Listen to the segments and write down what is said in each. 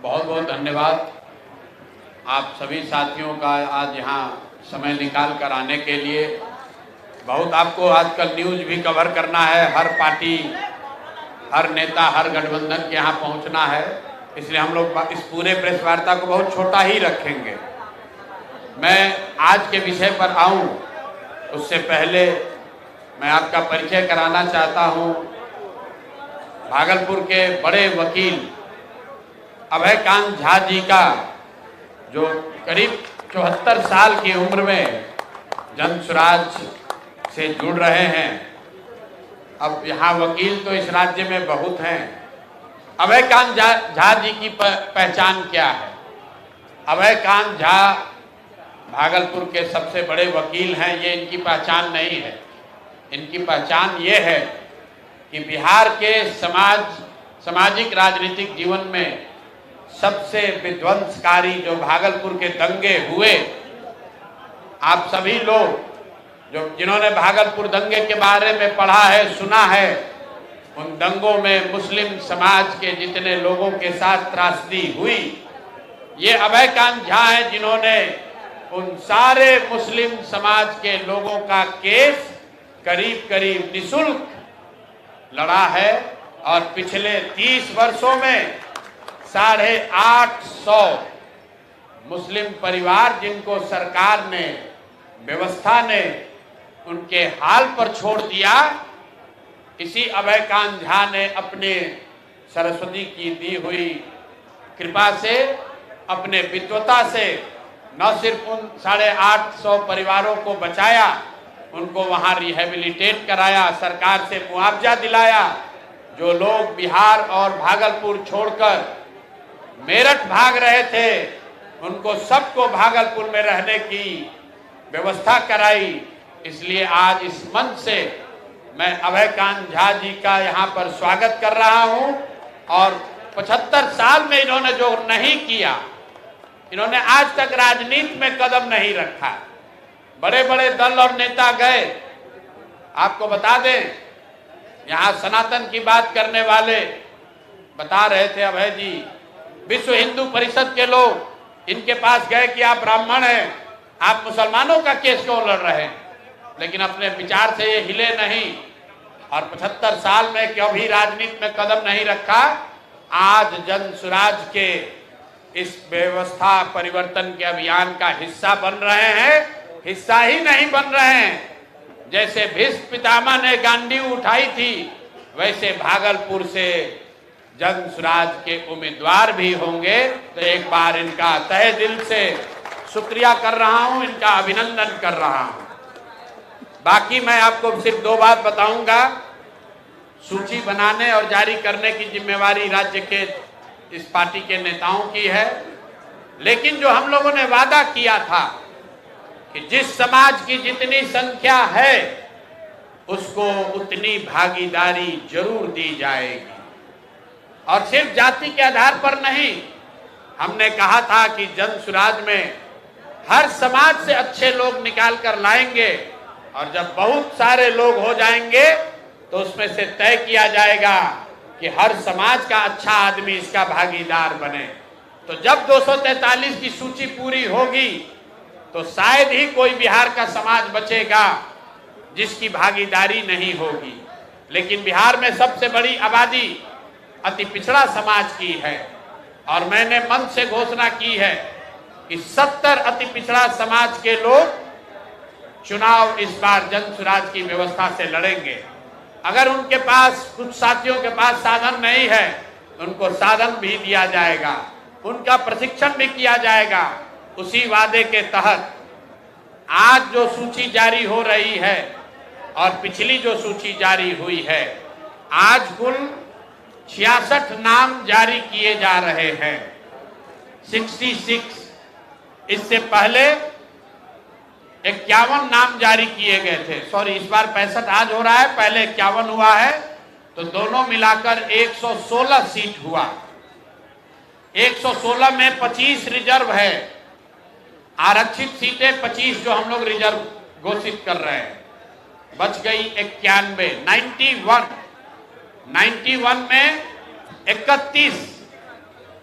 बहुत बहुत धन्यवाद आप सभी साथियों का आज यहाँ समय निकाल कर आने के लिए। बहुत आपको आजकल न्यूज़ भी कवर करना है, हर पार्टी, हर नेता, हर गठबंधन के यहाँ पहुँचना है, इसलिए हम लोग इस पूरे प्रेस वार्ता को बहुत छोटा ही रखेंगे। मैं आज के विषय पर आऊँ उससे पहले मैं आपका परिचय कराना चाहता हूँ। भागलपुर के बड़े वकील अभयकांत झा जी का, जो करीब 74 साल की उम्र में जनसुराज से जुड़ रहे हैं। अब यहाँ वकील तो इस राज्य में बहुत हैं। अभयकांत झा जी की पहचान क्या है? अभयकांत झा भागलपुर के सबसे बड़े वकील हैं, ये इनकी पहचान नहीं है। इनकी पहचान ये है कि बिहार के सामाजिक राजनीतिक जीवन में सबसे विध्वंसकारी जो भागलपुर के दंगे हुए, आप सभी लोग जिन्होंने भागलपुर दंगे के बारे में पढ़ा है, सुना है, उन दंगों में मुस्लिम समाज के जितने लोगों के साथ त्रासदी हुई, ये अभयकांत झा हैं जिन्होंने उन सारे मुस्लिम समाज के लोगों का केस करीब करीब निःशुल्क लड़ा है। और पिछले 30 वर्षों में 850 मुस्लिम परिवार जिनको सरकार ने, व्यवस्था ने उनके हाल पर छोड़ दिया, इसी अभयकांत झा ने अपने सरस्वती की दी हुई कृपा से, अपने विद्वता से न सिर्फ उन 850 परिवारों को बचाया, उनको वहां रिहेबिलिटेट कराया, सरकार से मुआवजा दिलाया। जो लोग बिहार और भागलपुर छोड़कर मेरठ भाग रहे थे, उनको सबको भागलपुर में रहने की व्यवस्था कराई। इसलिए आज इस मंच से मैं अभयकांत झा जी का यहाँ पर स्वागत कर रहा हूँ। और 75 साल में इन्होंने जो नहीं किया, इन्होंने आज तक राजनीति में कदम नहीं रखा। बड़े बड़े दल और नेता गए। आपको बता दें, यहाँ सनातन की बात करने वाले बता रहे थे अभय जी, विश्व हिंदू परिषद के लोग इनके पास गए कि आप ब्राह्मण हैं, आप मुसलमानों का केस क्यों लड़ रहे हैं? लेकिन अपने विचार से ये हिले नहीं और 75 साल में कभी राजनीति में कदम नहीं रखा। आज जनसुराज के इस व्यवस्था परिवर्तन के अभियान का हिस्सा बन रहे हैं। हिस्सा ही नहीं बन रहे हैं, जैसे भीष्म पितामह ने गांडी उठाई थी, वैसे भागलपुर से जनसुराज के उम्मीदवार भी होंगे। तो एक बार इनका तहे दिल से शुक्रिया कर रहा हूं, इनका अभिनंदन कर रहा हूं। बाकी मैं आपको सिर्फ 2 बात बताऊंगा। सूची बनाने और जारी करने की जिम्मेवारी राज्य के इस पार्टी के नेताओं की है, लेकिन जो हम लोगों ने वादा किया था कि जिस समाज की जितनी संख्या है उसको उतनी भागीदारी जरूर दी जाएगी। और सिर्फ जाति के आधार पर नहीं, हमने कहा था कि जनसुराज में हर समाज से अच्छे लोग निकाल कर लाएंगे और जब बहुत सारे लोग हो जाएंगे तो उसमें से तय किया जाएगा कि हर समाज का अच्छा आदमी इसका भागीदार बने। तो जब 243 की सूची पूरी होगी तो शायद ही कोई बिहार का समाज बचेगा जिसकी भागीदारी नहीं होगी। लेकिन बिहार में सबसे बड़ी आबादी अति पिछड़ा समाज की है और मैंने मंच से घोषणा की है कि 70 अति पिछड़ा समाज के लोग चुनाव इस बार जनसुराज की व्यवस्था से लड़ेंगे। अगर उनके पास, कुछ साथियों के पास साधन नहीं है, उनको साधन भी दिया जाएगा, उनका प्रशिक्षण भी किया जाएगा। उसी वादे के तहत आज जो सूची जारी हो रही है और पिछली जो सूची जारी हुई है, आज कुल 66 नाम जारी किए जा रहे हैं, 66। इससे पहले 51 नाम जारी किए गए थे। सॉरी, इस बार 65 आज हो रहा है, पहले 51 हुआ है, तो दोनों मिलाकर 116 सीट हुआ। 116 में 25 रिजर्व है, आरक्षित सीटें 25 जो हम लोग रिजर्व घोषित कर रहे हैं, बच गई 91। 91 में 31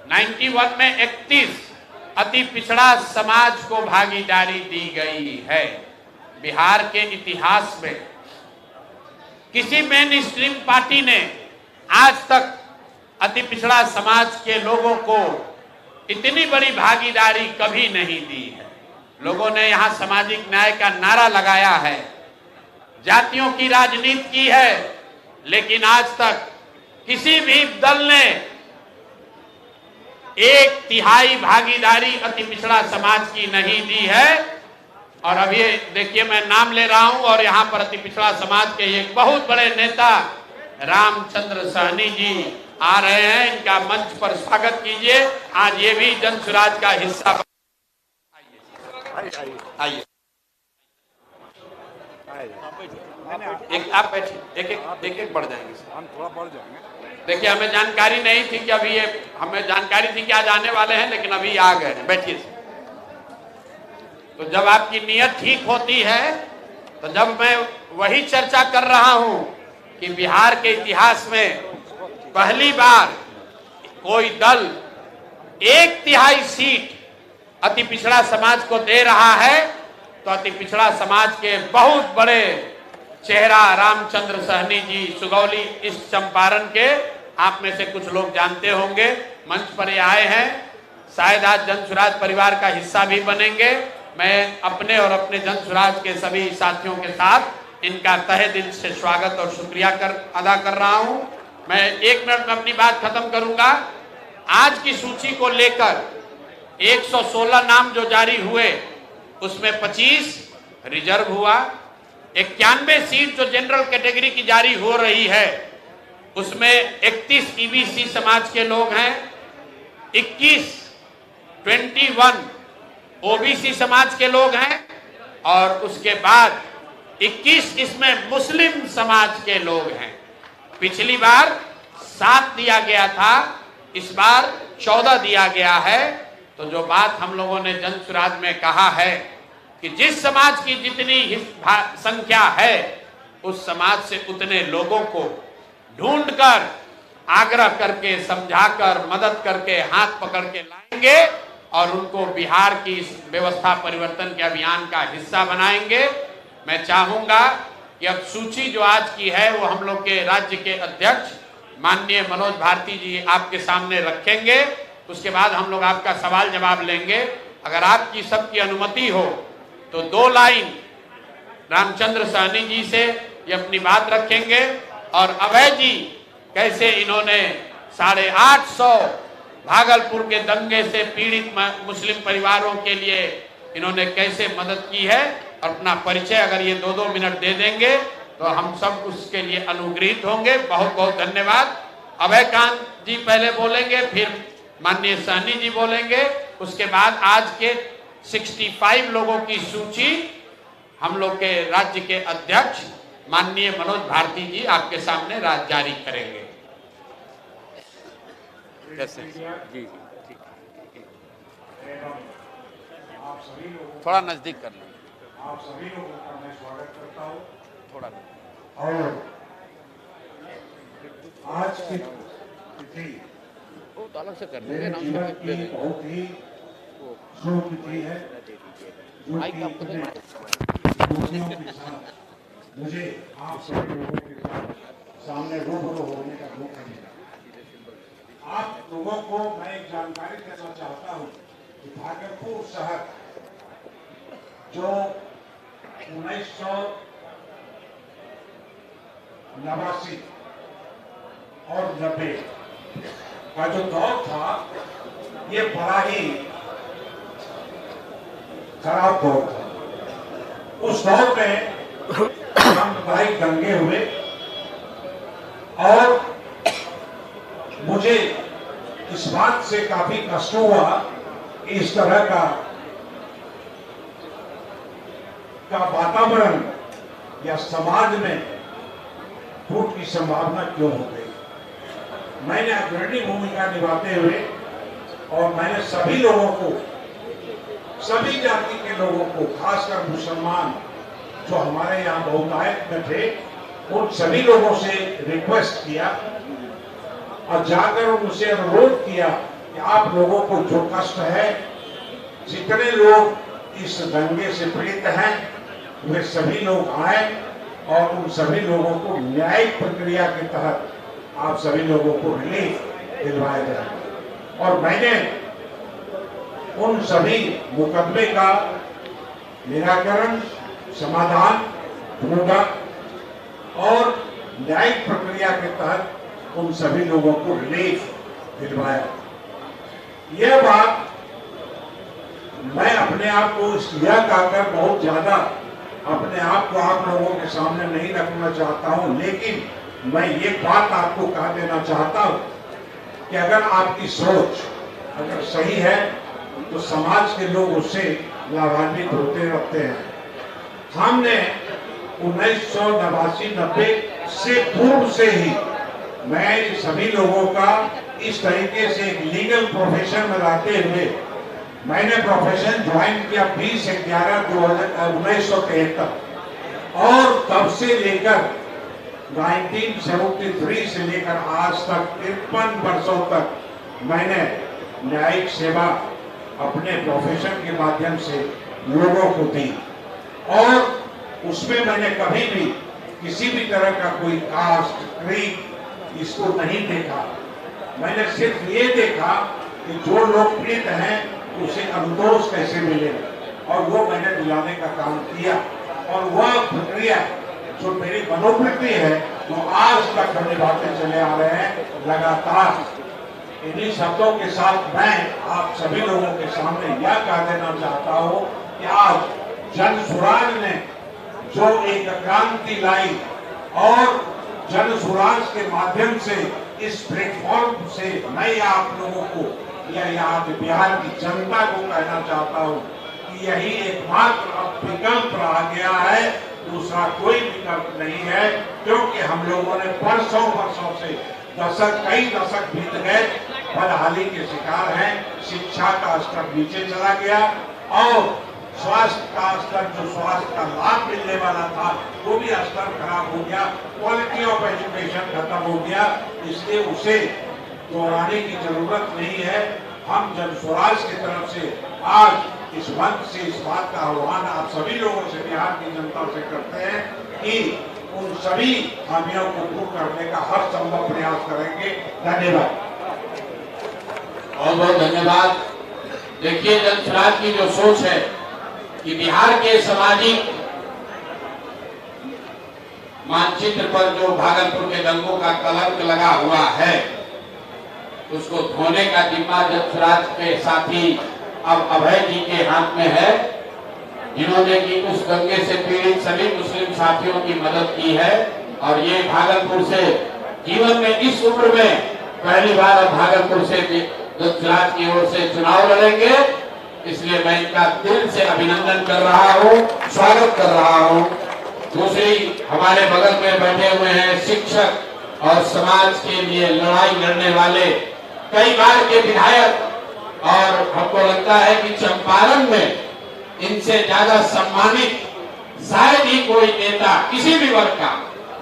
91 में 31 अति पिछड़ा समाज को भागीदारी दी गई है। बिहार के इतिहास में किसी मेन स्ट्रीम पार्टी ने आज तक अति पिछड़ा समाज के लोगों को इतनी बड़ी भागीदारी कभी नहीं दी है। लोगों ने यहां सामाजिक न्याय का नारा लगाया है, जातियों की राजनीति की है, लेकिन आज तक किसी भी दल ने 1/3 भागीदारी अति पिछड़ा समाज की नहीं दी है। और अभी देखिए, मैं नाम ले रहा हूं और यहां पर अति पिछड़ा समाज के एक बहुत बड़े नेता रामचंद्र सहनी जी आ रहे हैं। इनका मंच पर स्वागत कीजिए। आज ये भी जन सुराज का हिस्सा। आइए, एक आप बैठिए, एक बढ़ जाएंगे, हम थोड़ा बढ़ जाएंगे। देखिए, हमें जानकारी नहीं थी कि अभी ये, हमें जानकारी थी कि आज आने वाले हैं, लेकिन अभी आ गए हैं। बैठिए। तो जब आपकी नीयत ठीक होती है, तो जब मैं वही चर्चा कर रहा हूं कि बिहार के इतिहास में पहली बार कोई दल 1/3 सीट अति पिछड़ा समाज को दे रहा है, तो अति पिछड़ा समाज के बहुत बड़े चेहरा रामचंद्र सहनी जी, सुगौली इस चंपारण के, आप में से कुछ लोग जानते होंगे, मंच पर ये आए हैं। शायद आज जन सुराज परिवार का हिस्सा भी बनेंगे। मैं अपने और अपने जन सुराज के सभी साथियों के साथ इनका तहे दिल से स्वागत और शुक्रिया अदा कर रहा हूं। मैं 1 मिनट में अपनी बात खत्म करूंगा। आज की सूची को लेकर 116 नाम जो जारी हुए, उसमें 25 रिजर्व हुआ। 91 सीट जो जनरल कैटेगरी की जारी हो रही है, उसमें 31 ईबीसी समाज के लोग हैं, 21 ओबीसी समाज के लोग हैं, और उसके बाद 21 इसमें मुस्लिम समाज के लोग हैं। पिछली बार 7 दिया गया था, इस बार 14 दिया गया है। तो जो बात हम लोगों ने जन सुराज में कहा है कि जिस समाज की जितनी संख्या है, उस समाज से उतने लोगों को ढूंढकर, आग्रह करके, समझाकर, मदद करके, हाथ पकड़ के लाएंगे और उनको बिहार की इस व्यवस्था परिवर्तन के अभियान का हिस्सा बनाएंगे। मैं चाहूंगा कि अब सूची जो आज की है वो हम लोग के राज्य के अध्यक्ष माननीय मनोज भारती जी आपके सामने रखेंगे। उसके बाद हम लोग आपका सवाल जवाब लेंगे। अगर आपकी सबकी अनुमति हो तो 2 लाइन रामचंद्र सहनी जी से ये अपनी बात रखेंगे, और अभय जी कैसे इन्होंने 850 भागलपुर के दंगे से पीड़ित मुस्लिम परिवारों के लिए इन्होंने कैसे मदद की है, और अपना परिचय अगर ये 2-2 मिनट दे देंगे तो हम सब उसके लिए अनुग्रहित होंगे। बहुत बहुत धन्यवाद। अभय कांत जी पहले बोलेंगे, फिर माननीय सहनी जी बोलेंगे। उसके बाद आज के 65 लोगों की सूची हम लोग के राज्य के अध्यक्ष माननीय मनोज भारती जी आपके सामने जारी करेंगे। कैसे जी, थोड़ा नजदीक कर लें। आप सभी लोगों का मैं स्वागत करता हूँ। थोड़ा, और आज की तिथि बहुत अलग से कर मेरे जीवन की बहुत ही शुभ तिथि है, जो कि खुशियों के साथ मुझे आप सभी लोगों के साथ सामने रूबरू होने का मौका मिला। आप लोगों को मैं एक जानकारी देना चाहता हूँ कि भागलपुर शहर जो 1989 और 90 का जो दौर था, ये बड़ा ही खराब दौर था। उस दौर में सांप्रदायिक दंगे हुए और मुझे इस बात से काफी कष्ट हुआ कि इस तरह का वातावरण या समाज में फूट की संभावना क्यों हो गई। मैंने अग्रणी भूमिका निभाते हुए और मैंने सभी लोगों को, सभी जाति के लोगों को, खासकर मुसलमान जो हमारे यहाँ बहुतायत में थे, उन सभी लोगों से रिक्वेस्ट किया और जाकर उनसे अनुरोध किया कि आप लोगों को जो कष्ट है, जितने लोग इस दंगे से पीड़ित हैं, वे सभी लोग आए और उन सभी लोगों को न्यायिक प्रक्रिया के तहत आप सभी लोगों को रिलीफ दिलवाया जाए। और मैंने उन सभी मुकदमे का निराकरण, समाधान ढूंढा और न्यायिक प्रक्रिया के तहत उन सभी लोगों को रिलीफ दिलवाया। यह बात मैं अपने आप को यह कहकर बहुत ज्यादा अपने आप को आप लोगों के सामने नहीं रखना चाहता हूं, लेकिन मैं ये बात आपको कह देना चाहता हूं कि अगर आपकी सोच अगर सही है तो समाज के लोग उससे लाभान्वित होते रहते हैं। हमने 1989-90 से पूर्व से ही मैं सभी लोगों का इस तरीके से एक लीगल प्रोफेशन में रहते हुए मैंने प्रोफेशन ज्वाइन किया 20/11/1973 और तब से लेकर 1973 से लेकर आज तक 53 वर्षों तक मैंने न्यायिक सेवा अपने प्रोफेशन के माध्यम से लोगों को दी और उसमें मैंने कभी भी किसी भी तरह का कोई कास्ट, क्रीड इसको नहीं देखा। मैंने सिर्फ ये देखा कि जो लोग पीड़ित हैं उसे अनुदोष कैसे मिले और वो मैंने दिलाने का काम किया और वह प्रक्रिया जो मेरी मनोवृत्ति है वो आज तक हम निभाते चले आ रहे हैं लगातार। इन्हीं शब्दों के साथ मैं आप सभी लोगों के सामने यह कह देना चाहता हूं कि आज जन सुराज ने जो एक क्रांति लाई और जन सुराज के माध्यम से इस प्लेटफॉर्म से मैं आप लोगों को या यहाँ बिहार की जनता को कहना चाहता हूँ कि यही एकमात्र अब विकल्प रह गया है, दूसरा कोई विकल्प नहीं है, क्योंकि हम लोगों ने वर्षों से कई दशक बीत गए, बदहाली के शिकार हैं। शिक्षा का स्तर नीचे चला गया और स्वास्थ्य का स्तर, जो स्वास्थ्य का लाभ मिलने वाला था वो भी स्तर खराब हो गया, क्वालिटी ऑफ एजुकेशन खत्म हो गया। इसलिए उसे दोहराने की जरूरत नहीं है। हम जन स्वराज की तरफ से आज इस मंच से इस बात का आह्वान आप सभी लोगों से, बिहार की जनता से करते हैं कि उन सभी खामियों को दूर करने का हर संभव प्रयास करेंगे। धन्यवाद। बहुत बहुत धन्यवाद। देखिए, जन स्वराज की जो सोच है कि बिहार के सामाजिक मानचित्र पर जो भागलपुर के दंगों का कलंक लगा हुआ है उसको धोने का जिम्मा जन स्वराज के साथी अब अभय जी के हाथ में है, जिन्होंने की उस दंगे से पीड़ित सभी मुस्लिम साथियों की मदद की है और ये भागलपुर से जीवन में इस उम्र में पहली बार अब भागलपुर से जन स्वराज की ओर से चुनाव लड़ेंगे। इसलिए मैं इनका दिल से अभिनंदन कर रहा हूँ, स्वागत कर रहा हूँ। दूसरी हमारे बगल में बैठे हुए हैं शिक्षक और समाज के लिए लड़ाई लड़ने वाले कई बार के विधायक, और हमको लगता है कि चंपारण में इनसे ज्यादा सम्मानित शायद ही कोई नेता किसी भी वर्ग का,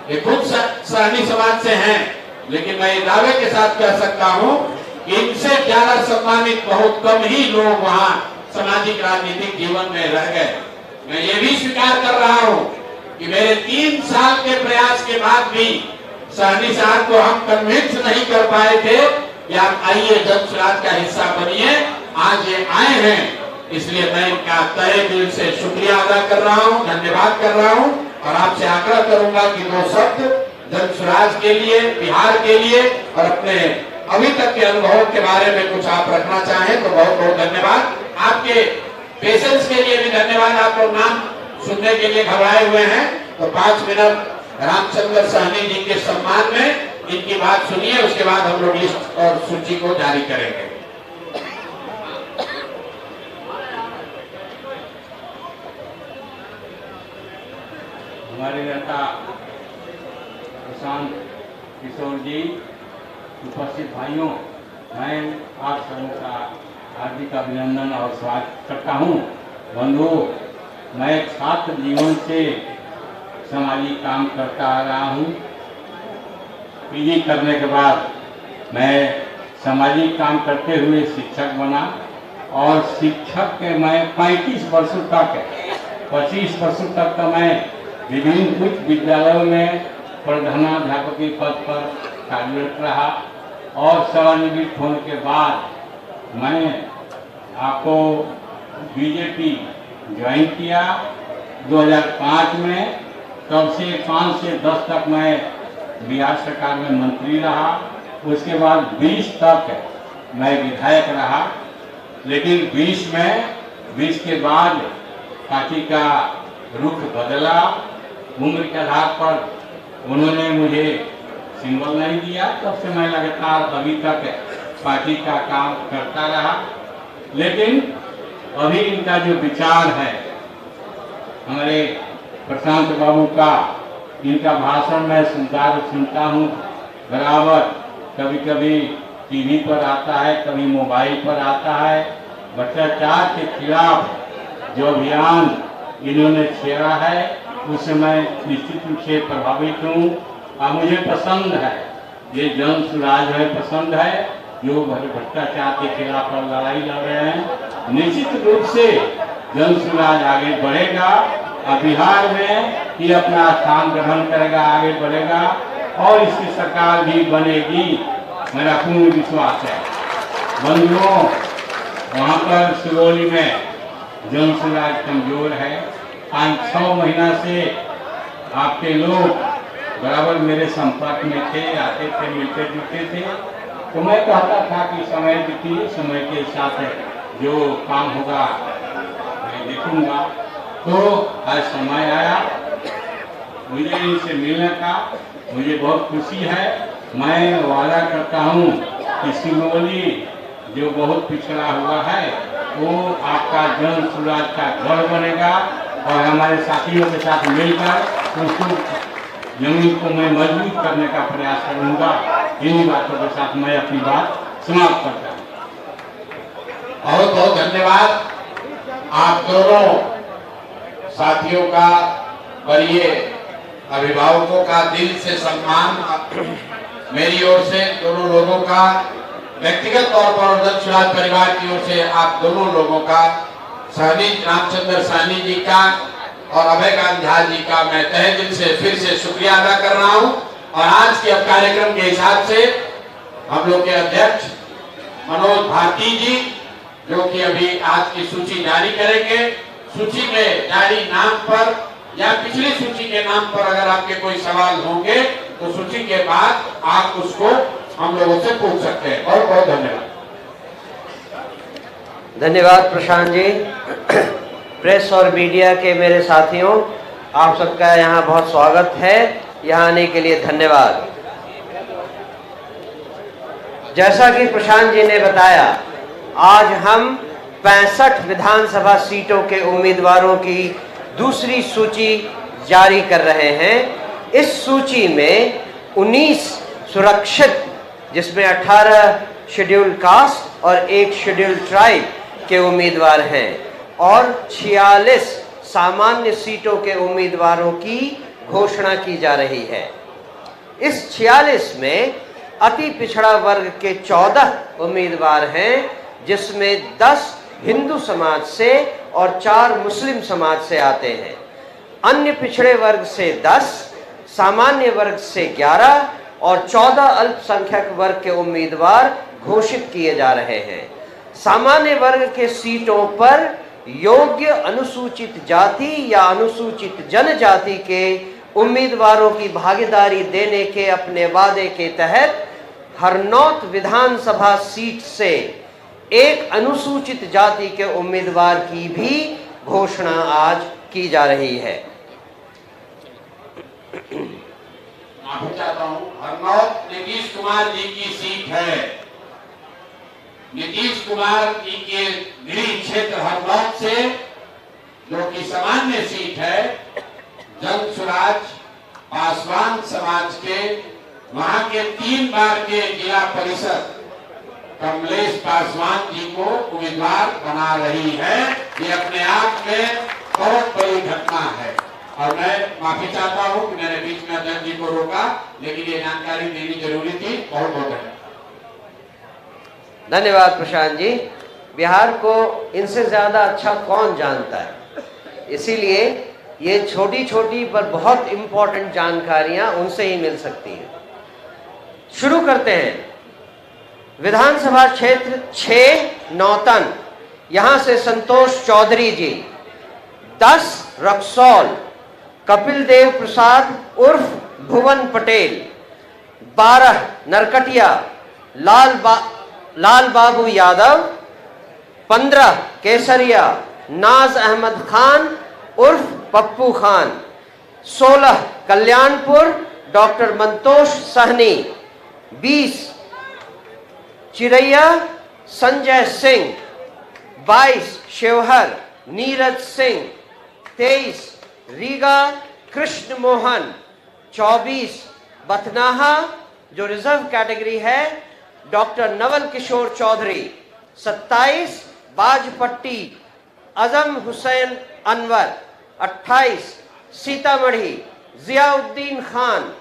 ये खुद सहनी समाज से हैं, लेकिन मैं दावे के साथ कह सकता हूँ कि इनसे ज्यादा सम्मानित बहुत कम ही लोग वहाँ सामाजिक राजनीतिक जीवन में रह गए। मैं ये भी स्वीकार कर रहा हूँ कि मेरे 3 साल के प्रयास के बाद भी सहनी साहब को हम कन्विंस नहीं कर पाए थे कि आप आइए जन स्वराज का हिस्सा बनिए। आज ये आए हैं, इसलिए मैं इनका तहे दिल से शुक्रिया अदा कर रहा हूँ, धन्यवाद कर रहा हूँ और आपसे आग्रह करूंगा कि 2 शब्द जन स्वराज के लिए, बिहार के लिए और अपने अभी तक के अनुभव के बारे में कुछ आप रखना चाहें तो बहुत बहुत धन्यवाद। आपके पेशेंस के लिए भी धन्यवाद। आप लोग नाम सुनने के लिए घबराए हुए हैं तो 5 मिनट रामचंद्र सहनी जी के सम्मान में इनकी बात सुनिए, उसके बाद हम लोग लिस्ट और सूची को जारी करेंगे। हमारे नेता प्रशांत किशोर जी, उपस्थित भाइयों, मैं आप सबों का हार्दिक अभिनंदन और स्वागत करता हूं। बंधुओं, मैं छात्र जीवन से सामाजिक काम करता आ रहा हूं। पीजी करने के बाद मैं सामाजिक काम करते हुए शिक्षक बना और शिक्षक के मैं 35 वर्षों तक 25 वर्षों तक का मैं विभिन्न उच्च विद्यालयों में प्रधानाध्यापक के पद पर कार्यरत रहा और सेवानिवृत्त होने के बाद मैं आपको बीजेपी ज्वाइन किया 2005 में। तब से 5 से 10 तक मैं बिहार सरकार में मंत्री रहा। उसके बाद 20 तक मैं विधायक रहा। लेकिन 20 के बाद पार्टी का रुख बदला। उम्र के आधार पर उन्होंने मुझे सिंबल नहीं दिया। तब से मैं लगातार अभी तक पार्टी का काम करता रहा। लेकिन अभी इनका जो विचार है, हमारे प्रशांत बाबू का, इनका भाषण मैं सुनता हूँ बराबर। कभी कभी टीवी पर आता है, कभी मोबाइल पर आता है। भ्रष्टाचार के खिलाफ जो अभियान इन्होंने छेड़ा है उससे मैं निश्चित रूप से प्रभावित हूँ और मुझे पसंद है, ये जन सुराज है, पसंद है जो भ्रष्टाचार के खिलाफ लड़ाई लड़ रहे हैं। निश्चित रूप से जन सुराज आगे बढ़ेगा और बिहार में ये अपना स्थान ग्रहण करेगा, आगे बढ़ेगा और इसकी सरकार भी बनेगी, मेरा पूर्ण विश्वास है। बंधुओं, वहाँ पर सुगौली में जन सुराज कमजोर है। 5-6 महीना से आपके लोग बराबर मेरे संपर्क में थे, आते थे, मिलते जुलते थे। तो मैं कहता था कि समय बीती, समय के साथ जो काम होगा मैं देखूंगा। तो आज समय आया मुझे इनसे मिलने का, मुझे बहुत खुशी है। मैं वादा करता हूँ कि सिंगरौली जो बहुत पिछड़ा हुआ है वो आपका जन सुराज का घर बनेगा और हमारे साथियों के साथ मिलकर उसको जमीन को मैं मजबूत करने का प्रयास करूंगा। इन्हीं बातों के साथ मैं अपनी बात समाप्त करता हूँ। बहुत बहुत धन्यवाद आप दोनों साथियों का, वरीय अभिभावकों का दिल से सम्मान मेरी ओर से दोनों लोगों का, व्यक्तिगत तौर पर जन सुराज परिवार की ओर से आप दोनों लोगों का, सहनी रामचंद्र सहनी जी का और अभयकांत झा जी का मैं तहे दिल से फिर से शुक्रिया अदा कर रहा हूं। और आज के अब कार्यक्रम के हिसाब से हम लोग के अध्यक्ष मनोज भारती जी, जो कि अभी आज की सूची जारी करेंगे, सूची में जारी नाम पर या पिछली सूची के नाम पर अगर आपके कोई सवाल होंगे तो सूची के बाद आप उसको हम लोगों से पूछ सकते हैं। बहुत बहुत धन्यवाद। धन्यवाद प्रशांत जी। प्रेस और मीडिया के मेरे साथियों, आप सबका यहाँ बहुत स्वागत है। यहाँ आने के लिए धन्यवाद। जैसा कि प्रशांत जी ने बताया, आज हम 65 विधानसभा सीटों के उम्मीदवारों की दूसरी सूची जारी कर रहे हैं। इस सूची में 19 सुरक्षित, जिसमें 18 शेड्यूल्ड कास्ट और 1 शेड्यूल्ड ट्राइब के उम्मीदवार हैं और 46 सामान्य सीटों के उम्मीदवारों की घोषणा की जा रही है। इस 46 में अति पिछड़ा वर्ग के 14 उम्मीदवार हैं, जिसमें 10 हिंदू समाज से और 4 मुस्लिम समाज से आते हैं। अन्य पिछड़े वर्ग से 10, सामान्य वर्ग से 11 और 14 अल्पसंख्यक वर्ग के उम्मीदवार घोषित किए जा रहे हैं। सामान्य वर्ग के सीटों पर योग्य अनुसूचित जाति या अनुसूचित जनजाति के उम्मीदवारों की भागीदारी देने के अपने वादे के तहत हरनौत विधानसभा सीट से एक अनुसूचित जाति के उम्मीदवार की भी घोषणा आज की जा रही है। माफी चाहता हूँ, हरनौत नीतीश कुमार जी की सीट है। नीतीश कुमार जी के गृह क्षेत्र हरनौत से, जो कि सामान्य सीट है, जन सुराज पासवान समाज के, वहां के 3 बार के जिला परिषद कमलेश पासवान जी को उम्मीदवार बना रही है। ये अपने आप में बहुत बड़ी घटना है और मैं माफी चाहता हूं कि मैंने बीच में अध्यक्ष जी को रोका, लेकिन ये जानकारी देनी जरूरी थी। बहुत बहुत धन्यवाद। धन्यवाद प्रशांत जी। बिहार को इनसे ज़्यादा अच्छा कौन जानता है, इसीलिए ये छोटी छोटी पर बहुत इम्पोर्टेंट जानकारियां उनसे ही मिल सकती हैं। शुरू करते हैं। विधानसभा क्षेत्र 6 नौतन, यहां से संतोष चौधरी जी। 10 रक्सौल, कपिल देव प्रसाद उर्फ भुवन पटेल। 12 नरकटिया, लाल बाबू यादव। 15 केसरिया, नाज अहमद खान उर्फ पप्पू खान। 16 कल्याणपुर, डॉक्टर मंतोष सहनी। 20 चिरैया, संजय सिंह। 22 शिवहर, नीरज सिंह। 23 रीगा, कृष्ण मोहन। 24 बथनाहा, जो रिजर्व कैटेगरी है, डॉक्टर नवल किशोर चौधरी। 27 बाजपट्टी, अजम Hussain Anwar. 28 Sitamarhi, Ziauddin Khan.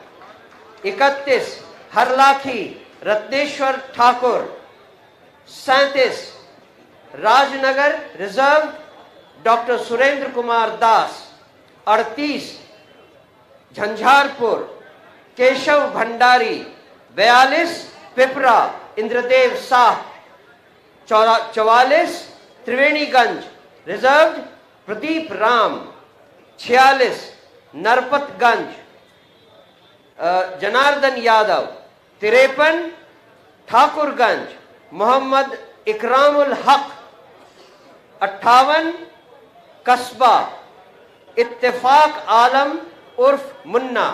31 Harlakhi, Ratneshwar Thakur. 37 Rajnagar reserve, doctor Surendra Kumar Das. 38 Jhanjharpur, Keshav Bhandari. 42 Pipra, Indradev Shah. 44 Triveniganj reserve, Pradeep Ram. 46 Narpatganj, Janardan Yadav. 53 Thakurganj, Mohammad Ikramul हक। 58 कस्बा, इत्तेफाक आलम उर्फ मुन्ना।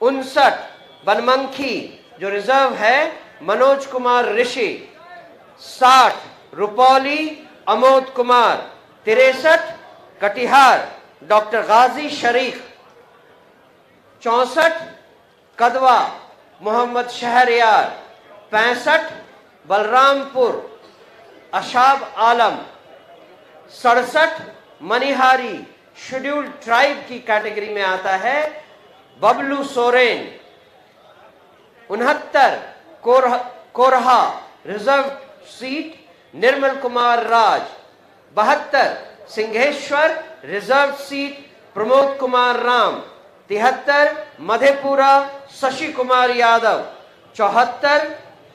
59 बनमंखी, जो रिजर्व है, Manoj Kumar Rishi. 60 Rupauli, Amod Kumar. 63 Katihar, doctor Ghazi Sharif. 64 Kadwa, Mohammad Shahryar. 65 Balrampur, Ashab Alam. 67 Manihari, scheduled tribe की कैटेगरी में आता है, Bablu Soren. 69 Korha, reserve seat, Nirmal Kumar Raj. 72 Singheshwar, reserve seat, Pramod Kumar Ram. 73 Madhepura, Shashi Kumar Yadav. 74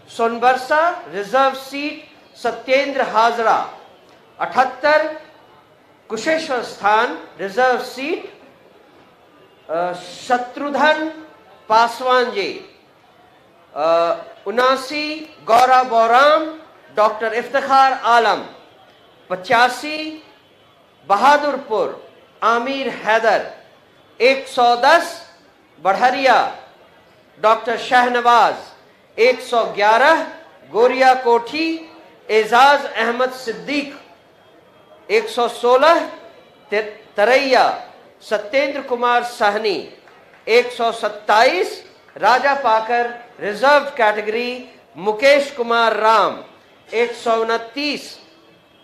Sonbarsa, reserve seat, Satyendra Hazra. 78 Kusheshwar Sthan, reserve seat, Shatrughan Paswan ji. 79 Gaura Boram, doctor Iftikhar आलम। 85 बहादुरपुर, आमिर हैदर। 110 बढ़हरिया, डॉक्टर शहनवाज। 111 गोरिया कोठी, Ejaz Ahmad Siddique. 116 Taraiya, Satyendra Kumar Sahni. 127 Raja Pakar, reserve category, Mukesh Kumar Ram. 129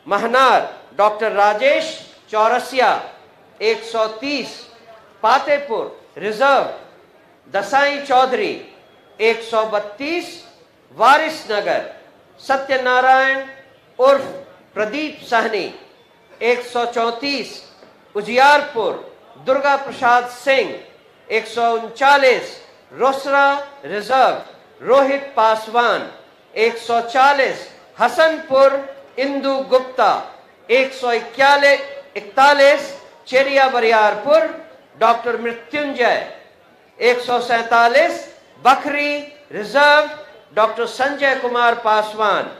Mahnar, doctor Rajesh Chaurasia. 130 Patepur, reserve, Dasai Chaudhary. 132 Warisnagar, Satyanarayan उर्फ Pradeep Sahni. 134 Ujiyarpur, Durga Prasad Singh. 139 Rosera reserve, Rohit Paswan. 140 Hasanpur, Indu Gupta. 141 Cheria Bariarpur, doctor Mrityunjay. 147 Bakhri reserve, doctor Sanjay Kumar Paswan.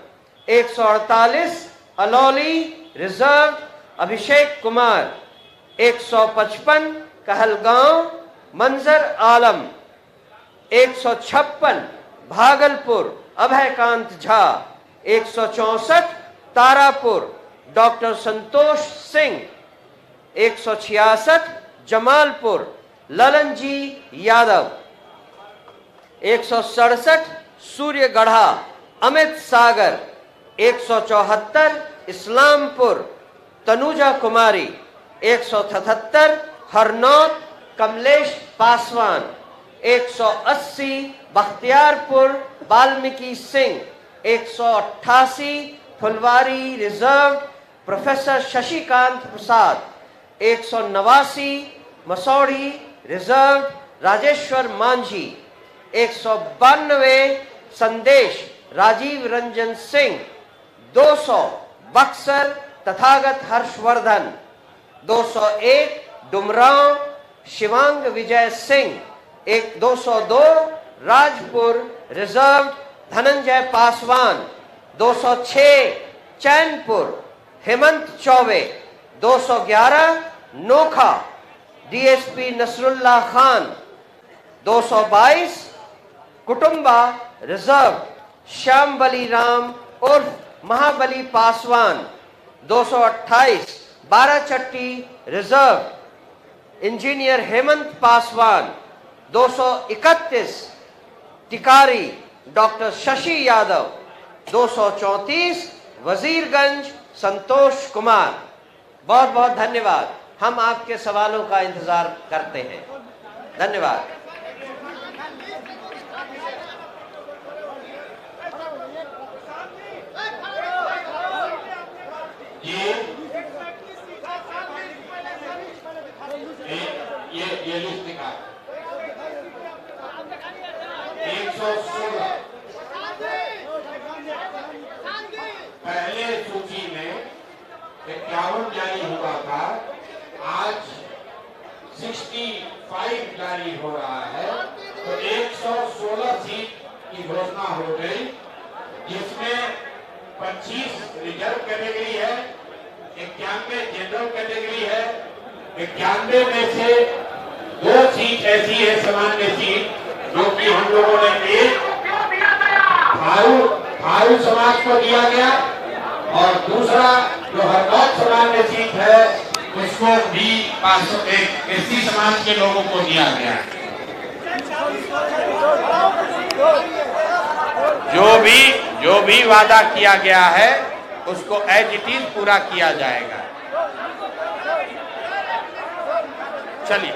148 Alauli reserve, Abhishek Kumar. 155 Kahalgaon, Manzar Alam. 156 Bhagalpur, Abhaykant Jha. 164 Tarapur, doctor Santosh Singh. 166 Jamalpur, Lalanji Yadav. 167 Suryagarha, Amit Sagar. 174 Islampur, Tanuja Kumari. 177 Harnaut, Kamlesh Paswan. 180 Bakhtiarpur, Valmiki Singh. 188 Phulwari reserve professor Shashikant Prasad, 189 Masaurhi reserve Rajeshwar Manjhi, 192 Sandesh Rajiv Ranjan Singh, 200 Buxar Tathagat Harshvardhan, 201 Dumraon Shivang Vijay Singh, 202 Rajpur reserve Dhananjay Paswan, 206 Chainpur Hemant Choubey, 211 Nokha DSP Nasrullah Khan, 222 Kutumba reserve Shyam Bali Ram उर्फ Mahabali Paswan, 228 Barachatti reserve engineer Hemant Paswan, 231 Tikari doctor Shashi Yadav, 234 Wazirganj Santosh Kumar. बहुत बहुत धन्यवाद। हम आपके सवालों का इंतजार करते हैं। धन्यवाद। ये लिस्ट निकाल 116 पहले सूची में 51 जारी हुआ था, आज 65 जारी हो रहा है, तो 116 सीट की घोषणा हो गई, जिसमें 25 रिजर्व कैटेगरी है, 91 जनरल कैटेगरी है, 91 में से 2 सीट ऐसी है सामान्य सीट जो कि हम लोगों ने एक थारू समाज को दिया गया और दूसरा जो हरकौत सामान्य सीट है उसको भी 501 एससी समाज के लोगों को दिया गया। जो भी वादा किया गया है उसको एज इट इज पूरा किया जाएगा। चलिए